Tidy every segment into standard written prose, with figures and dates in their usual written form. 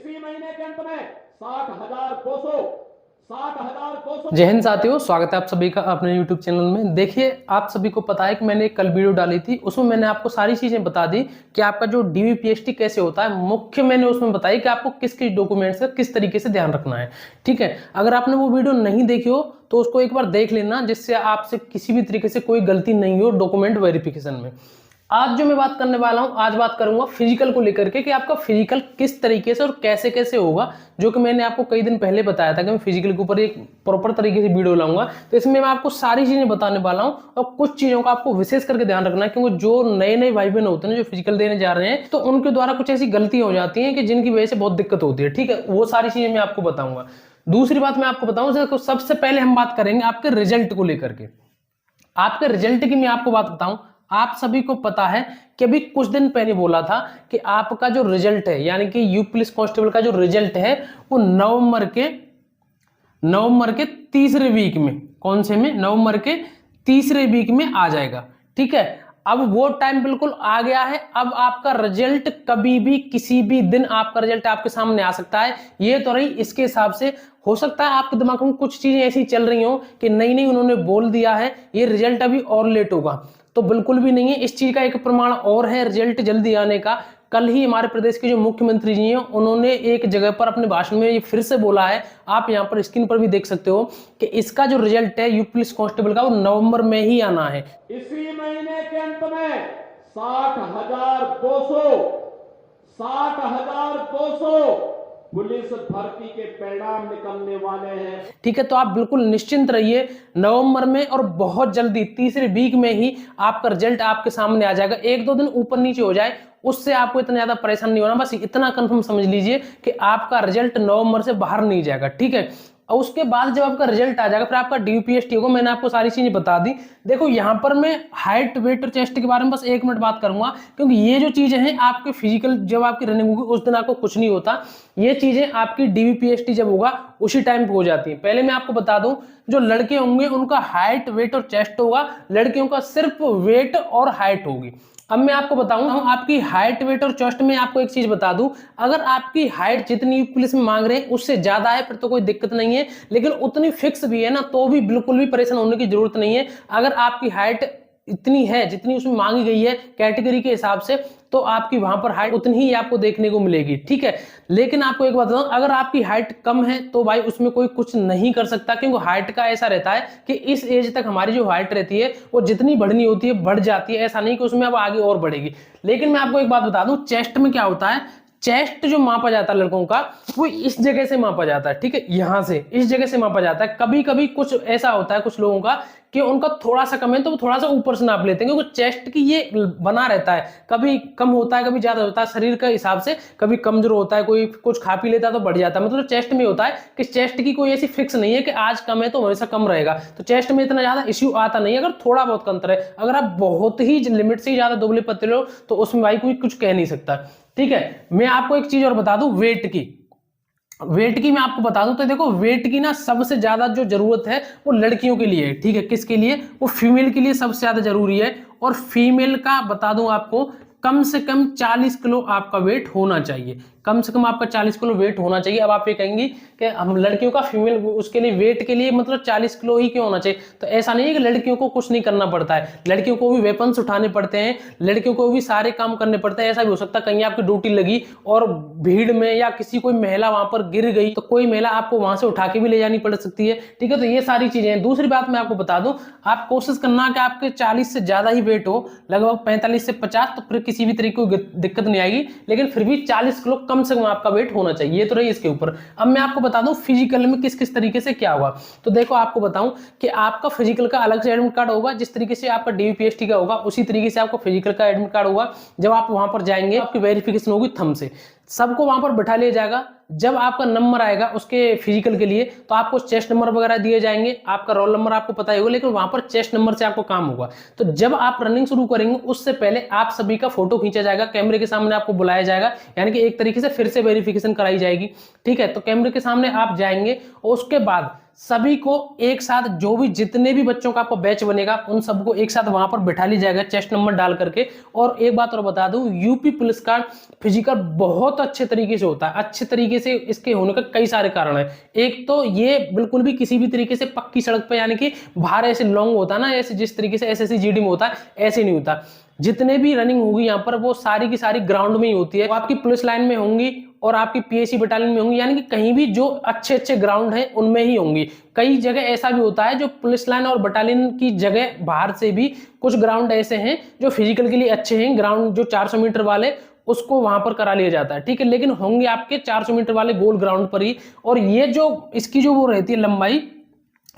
इसी महीने के अंत में 60,200 जय हिंद साथियों, स्वागत है आप सभी का अपने YouTube चैनल में। देखिए, आप सभी को पता है कि मैंने कल वीडियो डाली थी, उसमें मैंने आपको सारी चीजें बता दी कि आपका जो DVPST कैसे होता है। मुख्य मैंने उसमें बताई कि आपको किस किस डॉक्यूमेंट्स का किस तरीके से ध्यान रखना है। ठीक है, अगर आपने वो वीडियो नहीं देखी हो तो उसको एक बार देख लेना, जिससे आपसे किसी भी तरीके से कोई गलती नहीं हो डॉक्यूमेंट वेरिफिकेशन में। आज जो मैं बात करने वाला हूं, आज बात करूंगा फिजिकल को लेकर के कि आपका फिजिकल किस तरीके से और कैसे कैसे होगा, जो कि मैंने आपको कई दिन पहले बताया था कि मैं फिजिकल के ऊपर एक प्रॉपर तरीके से वीडियो लाऊंगा। तो इसमें मैं आपको सारी चीजें बताने वाला हूं और कुछ चीजों का आपको विशेष करके ध्यान रखना है, क्योंकि जो नए नए भाई बहन होते हैं जो फिजिकल देने जा रहे हैं, तो उनके द्वारा कुछ ऐसी गलतियां हो जाती हैं कि जिनकी वजह से बहुत दिक्कत होती है। ठीक है, वो सारी चीजें मैं आपको बताऊंगा। दूसरी बात मैं आपको बताऊं, सबसे पहले हम बात करेंगे आपके रिजल्ट को लेकर के। आपके रिजल्ट की मैं आपको बात बताऊं, आप सभी को पता है कि अभी कुछ दिन पहले बोला था कि आपका जो रिजल्ट है, यानी कि यूपी पुलिस कांस्टेबल का जो रिजल्ट है, वो नवंबर के तीसरे वीक में, कौन से में, नवंबर के तीसरे वीक में आ जाएगा। ठीक है, अब वो टाइम बिल्कुल आ गया है। अब आपका रिजल्ट कभी भी किसी भी दिन आपका रिजल्ट आपके सामने आ सकता है। ये तो रही इसके हिसाब से। हो सकता है आपके दिमाग में कुछ चीजें ऐसी चल रही हो कि नहीं उन्होंने बोल दिया है, ये रिजल्ट अभी और लेट होगा, तो बिल्कुल भी नहीं है। इस चीज का एक प्रमाण और है रिजल्ट जल्दी आने का। कल ही हमारे प्रदेश के जो मुख्यमंत्री जी हैं, उन्होंने एक जगह पर अपने भाषण में ये फिर से बोला है, आप यहाँ पर स्क्रीन पर भी देख सकते हो, कि इसका जो रिजल्ट है यूपी पुलिस कांस्टेबल का, वो नवंबर में ही आना है। इसी महीने के अंत में 60,200 पुलिस भर्ती के परिणाम निकलने वाले हैं। ठीक है, तो आप बिल्कुल निश्चिंत रहिए, नवंबर में और बहुत जल्दी तीसरे वीक में ही आपका रिजल्ट आपके सामने आ जाएगा। एक दो दिन ऊपर नीचे हो जाए उससे आपको इतना ज्यादा परेशान नहीं होना, बस इतना कंफर्म समझ लीजिए कि आपका रिजल्ट नवंबर से बाहर नहीं जाएगा। ठीक है, और उसके बाद जब आपका रिजल्ट आ जाएगा, फिर आपका DVPST होगा। मैंने आपको सारी चीजें बता दी। देखो, यहाँ पर मैं हाइट, वेट और चेस्ट के बारे में बस 1 मिनट बात करूंगा, क्योंकि ये जो चीजें हैं आपके फिजिकल, जब आपकी रनिंग होगी उस दिन आपको कुछ नहीं होता। ये चीजें आपकी DVPST जब होगा उसी टाइम पे हो जाती है। पहले मैं आपको बता दूं, जो लड़के होंगे उनका हाइट, वेट और चेस्ट होगा, लड़कियों का सिर्फ वेट और हाइट होगी। अब मैं आपको बताऊं, आपकी हाइट, वेट और चेस्ट में आपको एक चीज बता दूं, अगर आपकी हाइट जितनी पुलिस में मांग रहे हैं उससे ज्यादा है फिर तो कोई दिक्कत नहीं है, लेकिन उतनी फिक्स भी है ना, तो भी बिल्कुल भी परेशान होने की जरूरत नहीं है। अगर आपकी हाइट इतनी है जितनी उसमें मांगी गई है कैटेगरी के हिसाब से, तो आपकी वहां पर हाइट उतनी ही आपको देखने को मिलेगी। ठीक है, लेकिन आपको एक बात बताऊं, अगर आपकी हाइट कम है तो भाई उसमें कोई कुछ नहीं कर सकता, क्योंकि हाइट का ऐसा रहता है कि इस एज तक हमारी जो हाइट रहती है वो जितनी बढ़नी होती है बढ़ जाती है, ऐसा नहीं कि उसमें अब आगे और बढ़ेगी। लेकिन मैं आपको एक बात बता दूं, चेस्ट में क्या होता है, चेस्ट जो मापा जाता है लड़कों का, वो इस जगह से मापा जाता है। ठीक है, यहां से इस जगह से मापा जाता है। कभी कभी कुछ ऐसा होता है कुछ लोगों का कि उनका थोड़ा सा कम है तो वो थोड़ा सा ऊपर से नाप लेते हैं, क्योंकि चेस्ट की ये बना रहता है, कभी कम होता है कभी ज्यादा होता है शरीर के हिसाब से, कभी कमजोर होता है, कोई कुछ खा पी लेता है तो बढ़ जाता है। मतलब चेस्ट में होता है कि चेस्ट की कोई ऐसी फिक्स नहीं है कि आज कम है तो हमेशा कम रहेगा, तो चेस्ट में इतना ज्यादा इश्यू आता नहीं है अगर थोड़ा बहुत अंतर है। अगर आप बहुत ही लिमिट से ज्यादा दुबले पतले हो तो उसमें भाई कोई कुछ कह नहीं सकता। ठीक है, मैं आपको एक चीज और बता दूं, वेट की मैं आपको बता दूं, तो देखो वेट की ना सबसे ज्यादा जो जरूरत है वो लड़कियों के लिए है। ठीक है, किसके लिए, वो फीमेल के लिए सबसे ज्यादा जरूरी है। और फीमेल का बता दूं आपको, कम से कम 40 किलो आपका वेट होना चाहिए, कम से कम आपका 40 किलो वेट होना चाहिए। अब आप ये कहेंगे कि हम लड़कियों का फीमेल उसके लिए वेट के लिए मतलब 40 किलो ही क्यों होना चाहिए, तो ऐसा नहीं है कि लड़कियों को कुछ नहीं करना पड़ता है, लड़कियों को भी वेपन्स उठाने पड़ते हैं, लड़कियों को भी सारे काम करने पड़ते हैं। ऐसा भी हो सकता है कहीं आपकी ड्यूटी लगी और भीड़ में या किसी कोई महिला वहां पर गिर गई, तो कोई महिला आपको वहां से उठा के भी ले जानी पड़ सकती है। ठीक है, तो ये सारी चीजें हैं। दूसरी बात मैं आपको बता दूं, आप कोशिश करना कि आपके 40 से ज्यादा ही वेट हो, लगभग 45 से 50, तो फिर किसी भी तरीके की दिक्कत नहीं आएगी, लेकिन फिर भी 40 किलो कम से कम आपका वेट होना चाहिए। ये तो रही इसके ऊपर। अब मैं आपको बता दूं फिजिकल में किस किस तरीके से क्या होगा। तो देखो, आपको बताऊं कि आपका फिजिकल का अलग से एडमिट कार्ड होगा, जिस तरीके से आपका DVPST का होगा उसी तरीके से आपका फिजिकल का एडमिट कार्ड होगा। जब आप वहां पर जाएंगे आपकी वेरिफिकेशन होगी थंब से, सबको वहां पर बैठा लिया जाएगा। जब आपका नंबर आएगा उसके फिजिकल के लिए, तो आपको चेस्ट नंबर वगैरह दिए जाएंगे, आपका रोल नंबर आपको पता ही होगा, लेकिन वहां पर चेस्ट नंबर से आपको काम होगा। तो जब आप रनिंग शुरू करेंगे उससे पहले आप सभी का फोटो खींचा जाएगा, कैमरे के सामने आपको बुलाया जाएगा, यानी कि एक तरीके से फिर से वेरिफिकेशन कराई जाएगी। ठीक है, तो कैमरे के सामने आप जाएंगे और उसके बाद सभी को एक साथ, जो भी जितने भी बच्चों का आपको बैच बनेगा उन सबको एक साथ वहां पर बैठा लिया जाएगा चेस्ट नंबर डाल करके। और एक बात और बता दूं, यूपी पुलिस का फिजिकल बहुत अच्छे तरीके से होता है। अच्छे तरीके से इसके होने का कई सारे कारण है। एक तो ये बिल्कुल भी किसी भी तरीके से पक्की सड़क पे, यानी कि बाहर ऐसे लॉन्ग होता है ना, ऐसे जिस तरीके से एसएससी जीडी में होता है ऐसे नहीं होता। जितने भी रनिंग होगी यहाँ पर वो सारी की सारी ग्राउंड में ही होती है। वो आपकी पुलिस लाइन में होंगी और आपकी पीएसी बटालियन में होंगी, यानी कि कहीं भी जो अच्छे अच्छे ग्राउंड हैं उनमें ही होंगी। कई जगह ऐसा भी होता है जो पुलिस लाइन और बटालियन की जगह बाहर से भी कुछ ग्राउंड ऐसे हैं जो फिजिकल के लिए अच्छे हैं, ग्राउंड जो 400 मीटर वाले उसको वहां पर करा लिया जाता है, ठीक है। लेकिन होंगे आपके 400 मीटर वाले गोल ग्राउंड पर ही। और ये जो इसकी जो वो रहती है लंबाई,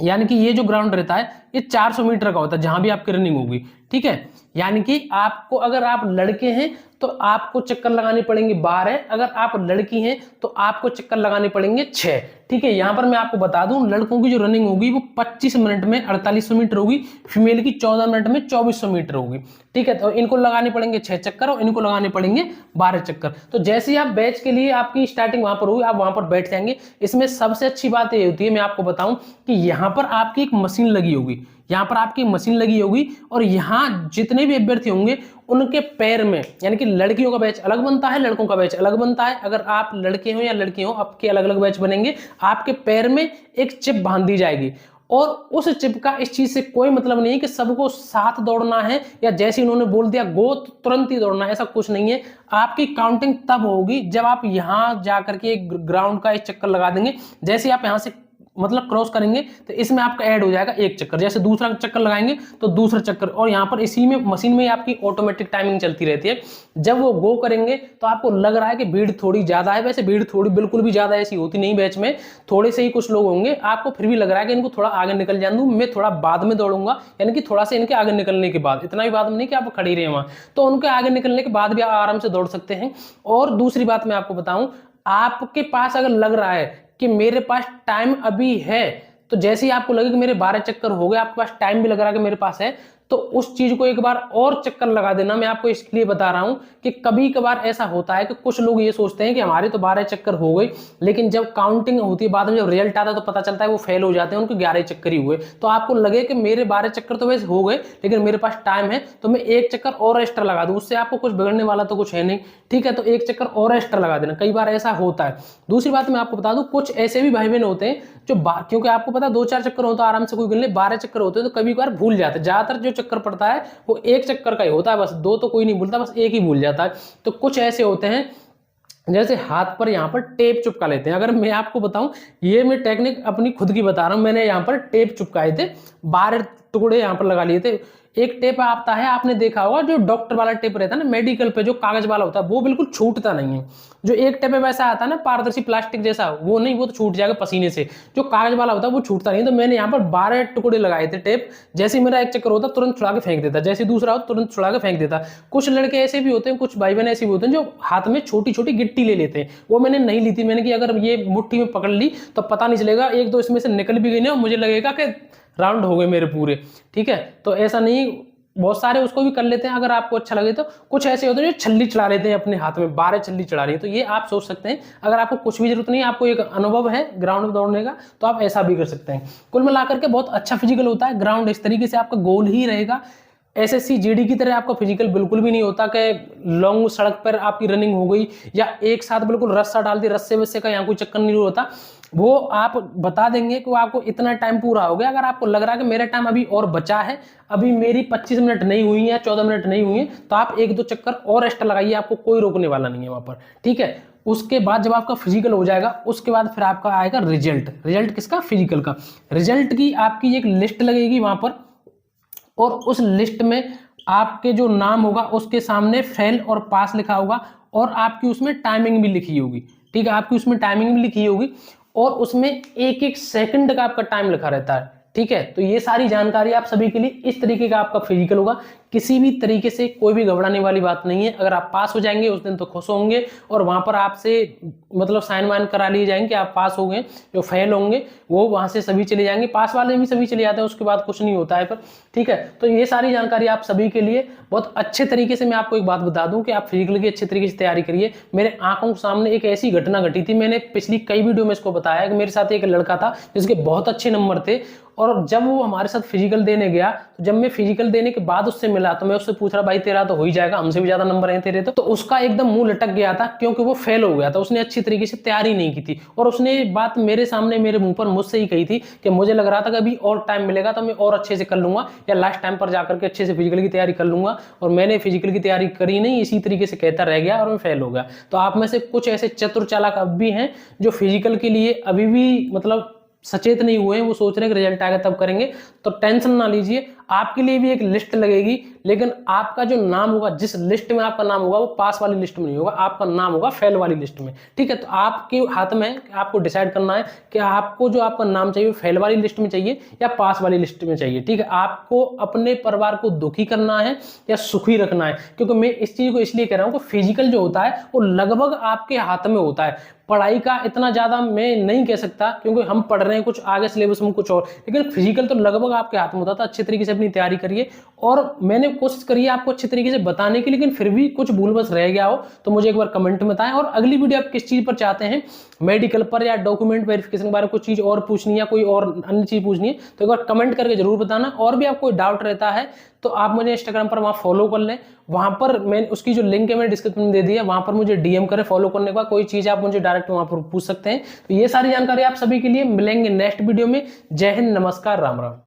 यानी कि ये जो ग्राउंड रहता है ये 400 मीटर का होता है जहां भी आपकी रनिंग होगी, ठीक है। यानी कि आपको, अगर आप लड़के हैं तो आपको चक्कर लगाने पड़ेंगे 12, अगर आप लड़की हैं तो आपको चक्कर लगाने पड़ेंगे 6, ठीक है। यहां पर मैं आपको बता दूं, लड़कों की जो रनिंग होगी वो 25 मिनट में 4800 मीटर होगी, फीमेल की 14 मिनट में 2400 मीटर होगी, ठीक है। तो इनको लगाने पड़ेंगे 6 चक्कर और इनको लगाने पड़ेंगे 12 चक्कर। तो जैसे ही आप बैच के लिए आपकी स्टार्टिंग वहां पर होगी, आप वहां पर बैठ जाएंगे। इसमें सबसे अच्छी बात ये होती है, मैं आपको बताऊं कि यहां पर आपकी एक मशीन लगी होगी, यहां पर आपकी मशीन लगी होगी और यहां जितने भी अभ्यर्थी होंगे उनके पैर में, यानी कि लड़कियों का बैच अलग बनता है, लड़कों का बैच अलग बनता है। अगर आप लड़के हो या लड़की हो, आपके अलग अलग बैच बनेंगे। आपके पैर में एक चिप बांध दी जाएगी और उस चिप का इस चीज से कोई मतलब नहीं है कि सबको साथ दौड़ना है या जैसे उन्होंने बोल दिया गो तो तुरंत ही दौड़ना है, ऐसा कुछ नहीं है। आपकी काउंटिंग तब होगी जब आप यहां जाकर के एक ग्राउंड का एक चक्कर लगा देंगे। जैसे आप यहां से मतलब क्रॉस करेंगे तो इसमें आपका ऐड हो जाएगा एक चक्कर, जैसे दूसरा चक्कर लगाएंगे तो दूसरा चक्कर, और यहाँ पर इसी में मशीन में आपकी ऑटोमेटिक टाइमिंग चलती रहती है। जब वो गो करेंगे तो आपको लग रहा है कि भीड़ थोड़ी ज्यादा है, वैसे भीड़ थोड़ी बिल्कुल भी ज्यादा ऐसी होती नहीं, बैच में थोड़े से ही कुछ लोग होंगे। आपको फिर भी लग रहा है कि इनको थोड़ा आगे निकल जाने दूं, मैं थोड़ा बाद में दौड़ूंगा, यानी कि थोड़ा सा इनके आगे निकलने के बाद, इतना भी बाद में नहीं कि आप खड़ी रहे वहां, तो उनके आगे निकलने के बाद भी आप आराम से दौड़ सकते हैं। और दूसरी बात मैं आपको बताऊं, आपके पास अगर लग रहा है कि मेरे पास टाइम अभी है, तो जैसे ही आपको लगे कि मेरे 12 चक्कर हो गए, आपके पास टाइम भी लग रहा है कि मेरे पास है, तो उस चीज को एक बार और चक्कर लगा देना। मैं आपको इसके लिए बता रहा हूं कि कभी कभार ऐसा होता है कि कुछ लोग ये सोचते हैं कि हमारे तो 12 चक्कर हो गई, लेकिन जब काउंटिंग होती है बाद में जब रिजल्ट आता है तो पता चलता है वो फेल हो जाते हैं, उनको 11 चक्कर ही हुए। तो आपको लगे कि मेरे 12 चक्कर तो वैसे हो गए लेकिन मेरे पास टाइम है, तो मैं एक चक्कर और एक्स्ट्रा लगा दूं, उससे आपको कुछ बिगड़ने वाला तो कुछ है नहीं, ठीक है। तो एक चक्कर और एक्स्ट्रा लगा देना, कई बार ऐसा होता है। दूसरी बात मैं आपको बता दूं, कुछ ऐसे भी भाई बहन होते हैं जो क्योंकि आपको पता 2-4 चक्कर होता है आराम से कोई गिन ले, 12 चक्कर होते हैं तो कभी कभार भूल जाते हैं। ज्यादातर जो चक्कर पड़ता है वो एक चक्कर का ही होता है, बस 2 तो कोई नहीं भूलता, बस एक ही भूल जाता है। तो कुछ ऐसे होते हैं जैसे हाथ पर यहाँ पर टेप चिपका लेते हैं। अगर मैं आपको बताऊं, ये मैं टेक्निक अपनी खुद की बता रहा हूं, मैंने यहाँ पर टेप चिपकाए थे, 12 टुकड़े यहाँ पर लगा लिए थे। एक टेप आता है, आपने देखा होगा जो डॉक्टर वाला टेप रहता है ना मेडिकल पे, जो कागज वाला होता है, वो बिल्कुल छूटता नहीं है। जो एक टेप वैसा आता है ना पारदर्शी प्लास्टिक जैसा, वो नहीं, वो तो छूट जाएगा पसीने से। जो कागज वाला होता है वो छूटता नहीं। तो मैंने यहाँ पर 12 टुकड़े लगाए थे टेप, जैसे मेरा एक चक्कर होता तुरंत छुड़ा के फेंक देता, जैसे दूसरा हो तुरंत छुड़ा के फेंक देता। कुछ लड़के ऐसे भी होते हैं, कुछ भाई बहन ऐसे भी होते हैं जो हाथ में छोटी छोटी गिट्टी ले लेते हैं, वो मैंने नहीं ली थी। मैंने कि अगर ये मुट्ठी में पकड़ ली तो पता नहीं चलेगा, 1-2 इसमें से निकल भी गई ना, मुझे लगेगा कि राउंड हो गए मेरे पूरे, ठीक है। तो ऐसा नहीं, बहुत सारे उसको भी कर लेते हैं, अगर आपको अच्छा लगे तो। कुछ ऐसे होते हैं जो छल्ली चढ़ा लेते हैं अपने हाथ में, 12 छल्ली चढ़ा रही है। तो ये आप सोच सकते हैं, अगर आपको कुछ भी जरूरत नहीं है, आपको एक अनुभव है ग्राउंड में दौड़ने का, तो आप ऐसा भी कर सकते हैं। कुल मिलाकर के बहुत अच्छा फिजिकल होता है ग्राउंड, इस तरीके से आपका गोल ही रहेगा। एसएससी जीडी की तरह आपका फिजिकल बिल्कुल भी नहीं होता कि लॉन्ग सड़क पर आपकी रनिंग हो गई या एक साथ बिल्कुल रस्सा डाल दी, रस्से वस्से का यहाँ कोई चक्कर नहीं होता। वो आप बता देंगे कि आपको इतना टाइम पूरा हो गया। अगर आपको लग रहा है कि मेरा टाइम अभी और बचा है, अभी मेरी 25 मिनट नहीं हुई है, 14 मिनट नहीं हुई है, तो आप 1-2 चक्कर और एक्स्ट्रा लगाइए, आपको कोई रोकने वाला नहीं है वहां पर, ठीक है। उसके बाद जब आपका फिजिकल हो जाएगा, उसके बाद फिर आपका आएगा रिजल्ट। रिजल्ट किसका? फिजिकल का। रिजल्ट की आपकी एक लिस्ट लगेगी वहां पर, और उस लिस्ट में आपके जो नाम होगा उसके सामने फेल और पास लिखा होगा, और आपकी उसमें टाइमिंग भी लिखी होगी, ठीक है। आपकी उसमें टाइमिंग भी लिखी होगी और उसमें 1-1 सेकंड का आपका टाइम लिखा रहता है, ठीक है। तो ये सारी जानकारी आप सभी के लिए, इस तरीके का आपका फिजिकल होगा। किसी भी तरीके से कोई भी घबराने वाली बात नहीं है। अगर आप पास हो जाएंगे उस दिन तो खुश होंगे, और वहां पर आपसे मतलब साइन वाइन करा लिए जाएंगे कि आप पास हो गए। जो फेल होंगे वो वहां से सभी चले जाएंगे, पास वाले भी सभी चले जाते हैं, उसके बाद कुछ नहीं होता है फिर, ठीक है। तो ये सारी जानकारी आप सभी के लिए बहुत अच्छे तरीके से मैं आपको एक बात बता दूं कि आप फिजिकल की अच्छे तरीके से तैयारी करिए। मेरे आंखों के सामने एक ऐसी घटना घटी थी, मैंने पिछली कई वीडियो में इसको बताया कि मेरे साथ एक लड़का था जिसके बहुत अच्छे नंबर थे, और जब वो हमारे साथ फिजिकल देने गया, तो जब मैं फिजिकल देने के बाद उससे मिला तो मैं उससे पूछ रहा, भाई तेरा तो हो ही जाएगा, हमसे भी ज्यादा नंबर हैं तेरे तो उसका एकदम मुंह लटक गया था, क्योंकि वो फेल हो गया था, उसने अच्छी तरीके से तैयारी नहीं की थी। और उसने बात मेरे सामने मेरे मुंह पर मुझसे ही कही थी कि मुझे लग रहा था कि अभी और टाइम मिलेगा तो मैं और अच्छे से कर लूंगा, या लास्ट टाइम पर जाकर के अच्छे से फिजिकल की तैयारी कर लूंगा, और मैंने फिजिकल की तैयारी करी नहीं, इसी तरीके से कहता रह गया और मैं फेल हो गया। तो आप में से कुछ ऐसे चतुर चालाक अब भी हैं जो फिजिकल के लिए अभी भी मतलब सचेत नहीं हुए हैं, वो सोच रहे हैं कि रिजल्ट आएगा तब करेंगे। तो टेंशन ना लीजिए, आपके लिए भी एक लिस्ट लगेगी, लेकिन आपका जो नाम होगा, जिस लिस्ट में आपका नाम होगा वो पास वाली लिस्ट में नहीं होगा, आपका नाम होगा फेल वाली लिस्ट में, ठीक है। तो आपके हाथ में है कि आपको डिसाइड करना है कि आपको जो आपका नाम चाहिए वो फेल वाली लिस्ट में चाहिए या पास वाली लिस्ट में चाहिए, ठीक है। आपको अपने परिवार को दुखी करना है या सुखी रखना है, क्योंकि मैं इस चीज को इसलिए कह रहा हूं कि फिजिकल जो होता है वो लगभग आपके हाथ में होता है। पढ़ाई का इतना ज्यादा मैं नहीं कह सकता, क्योंकि हम पढ़ रहे हैं कुछ आगे सिलेबस में कुछ और, लेकिन फिजिकल तो लगभग आपके हाथ में होता था। अच्छे तरीके से अपनी तैयारी करिए, और मैंने कोशिश करी है आपको अच्छे तरीके से बताने की, लेकिन फिर भी कुछ भूल बस रह गया हो तो मुझे एक बार कमेंट में बताएं। और अगली वीडियो आप किस चीज पर चाहते हैं, मेडिकल पर या डॉक्यूमेंट वेरिफिकेशन के बारे में कुछ चीज और पूछनी है, कोई और अन्य चीज पूछनी है, तो एक बार कमेंट करके जरूर बताना। और भी आपको डाउट रहता है तो आप मुझे इंस्टाग्राम पर वहां फॉलो कर लें, वहां पर मैं उसकी जो लिंक है मैंने डिस्क्रिप्शन में दे दी है, वहां पर मुझे डीएम करें। फॉलो करने के बाद कोई चीज आप मुझे डायरेक्ट वहां पर पूछ सकते हैं। तो ये सारी जानकारी आप सभी के लिए मिलेंगे नेक्स्ट वीडियो में। जय हिंद, नमस्कार, राम राम।